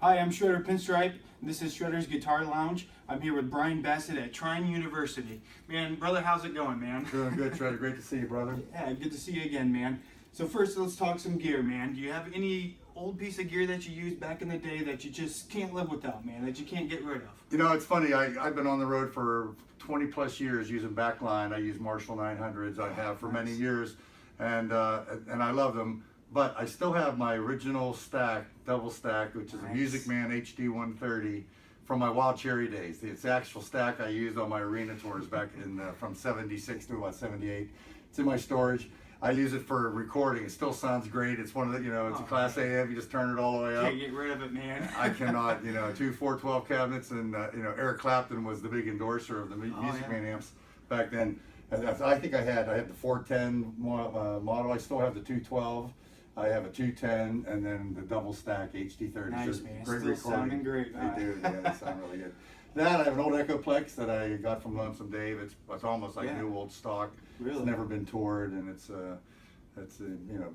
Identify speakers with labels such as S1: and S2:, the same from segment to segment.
S1: Hi, I'm Shredder Pinstripe. This is Shredder's Guitar Lounge. I'm here with Bryan Bassett at Trine University. Man, brother, how's it going, man?
S2: Doing good, Shredder. Great to see you, brother.
S1: Yeah, good to see you again, man. So first, let's talk some gear, man. Do you have any old piece of gear that you used back in the day that you just can't live without, man, that you can't get rid of?
S2: You know, it's funny. I've been on the road for 20 plus years using backline. I use Marshall 900s. I have for many years, and I love them. But I still have my original stack, double stack, which is a Music Man HD 130 from my Wild Cherry days. It's the actual stack I used on my arena tours back in from 76 to about 78. It's in my storage. I use it for recording. It still sounds great. It's one of the, it's a Class A amp. You just turn it all the way up.
S1: Can't get rid of it, man.
S2: I cannot, two 412 cabinets, and Eric Clapton was the big endorser of the Music Man amps back then. And I think I had the 410 model. I still have the 212. I have a 210 and then the double stack HD30.
S1: Nice, man.
S2: Great
S1: Still
S2: recording.
S1: sounding great.
S2: They do, yeah, they sound really good. That I have an old Echoplex that I got from Lonesome Dave. It's almost like new old stock.
S1: Really?
S2: It's never been toured, and it's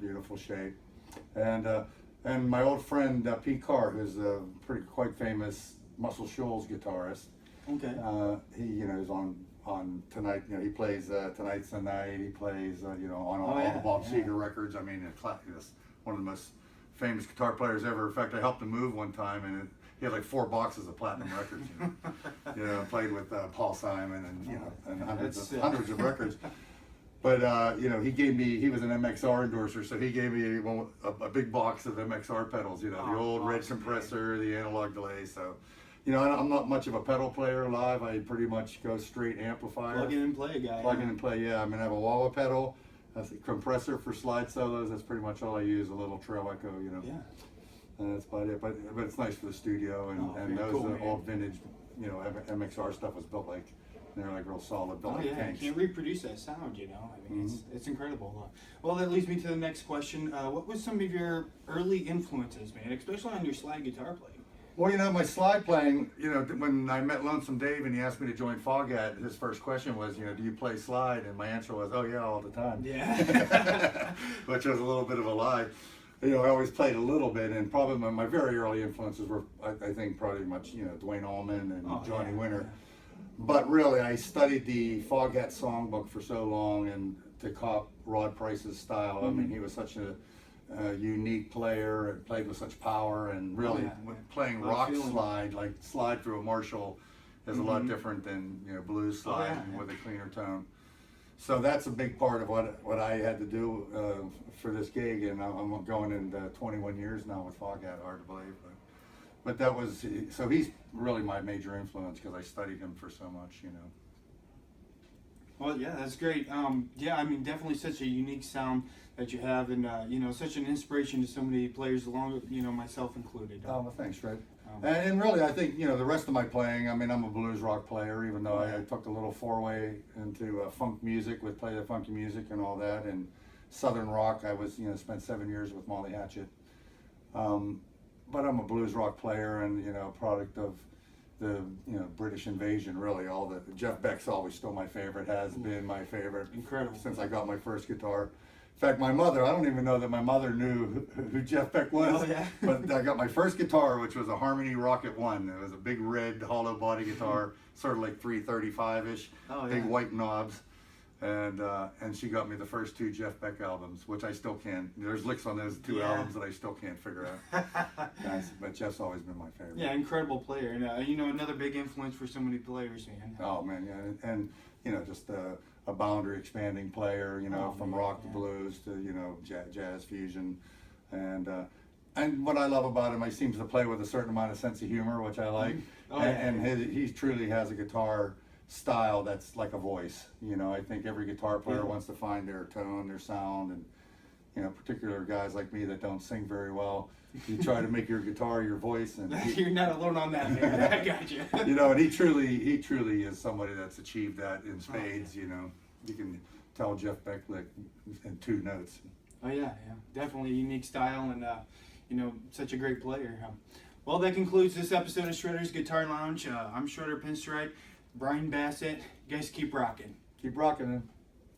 S2: beautiful shape. And my old friend Pete Carr, who's a quite famous Muscle Shoals guitarist.
S1: Okay.
S2: He is on Tonight. He plays Tonight's the Night. He plays on all the Bob Seger records. I mean, he's one of the most famous guitar players ever. In fact, I helped him move one time, and he had like 4 boxes of platinum records. Played with Paul Simon and hundreds of records. But he was an MXR endorser, so he gave me a big box of MXR pedals. The old red compressor, the analog delay. So. I'm not much of a pedal player live. I pretty much go straight amplifier.
S1: Plug in and play, guy.
S2: Plug in and play, yeah. I have a wah-wah pedal, a compressor for slide solos. That's pretty much all I use. A little trail echo,
S1: Yeah.
S2: And that's about it. But it's nice for the studio, and those
S1: cool,
S2: old vintage, MXR stuff was built like they're like real solid, built like tanks.
S1: You can't reproduce that sound, I mean, it's incredible. Well, that leads me to the next question. What was some of your early influences, man, especially on your slide guitar playing?
S2: Well, my slide playing, when I met Lonesome Dave and he asked me to join FOGHAT, his first question was, do you play slide? And my answer was, oh yeah, all the time.
S1: Yeah.
S2: Which was a little bit of a lie. I always played a little bit, and probably my very early influences were, I think, probably much, Dwayne Allman and Johnny Winter. But really, I studied the FOGHAT songbook for so long, and to cop Rod Price's style. I mean, he was such a unique player and played with such power, and really playing rock slide, like slide through a Marshall, is a lot different than blues slide with a cleaner tone. So that's a big part of what I had to do for this gig, and I'm going into 21 years now with FOGHAT. Hard to believe, but that was, so he's really my major influence because I studied him for so much.
S1: Well, yeah, that's great. Yeah, I mean, definitely such a unique sound that you have, and such an inspiration to so many players, along with myself included.
S2: Oh, well, thanks, Fred. And really, I think the rest of my playing. I mean, I'm a blues rock player, even though I took a little foray into funk music, with play the funky music and all that, and southern rock. I was spent 7 years with Molly Hatchet. But I'm a blues rock player, and product of the British invasion, really. All the Jeff Beck's always still my favorite, has been my favorite.
S1: Incredible.
S2: Since I got my first guitar. In fact, my mother, I don't even know that my mother knew who Jeff Beck was.
S1: Oh, yeah.
S2: But I got my first guitar, which was a Harmony Rocket 1. It was a big red hollow body guitar, sort of like 335-ish, big white knobs. And she got me the first 2 Jeff Beck albums, which I still can't. There's licks on those 2 albums that I still can't figure out. Nice, but Jeff's always been my favorite.
S1: Yeah, incredible player, and another big influence for so many players, man.
S2: Oh man, yeah, and just a boundary expanding player, from rock to blues to jazz fusion, and what I love about him, he seems to play with a certain amount of sense of humor, which I like, he truly has a guitar style that's like a voice. I think every guitar player wants to find their tone, their sound, and particular guys like me that don't sing very well, you try to make your guitar your voice, and
S1: you're not alone on that, man. I got you.
S2: And he truly is somebody that's achieved that in spades. You can tell Jeff Beck like in 2 notes.
S1: Oh yeah, definitely a unique style, and such a great player. Well, that concludes this episode of Shredder's Guitar Lounge. I'm Shredder Pinstripe. Bryan Bassett. You guys keep rocking.
S2: Keep rocking, man.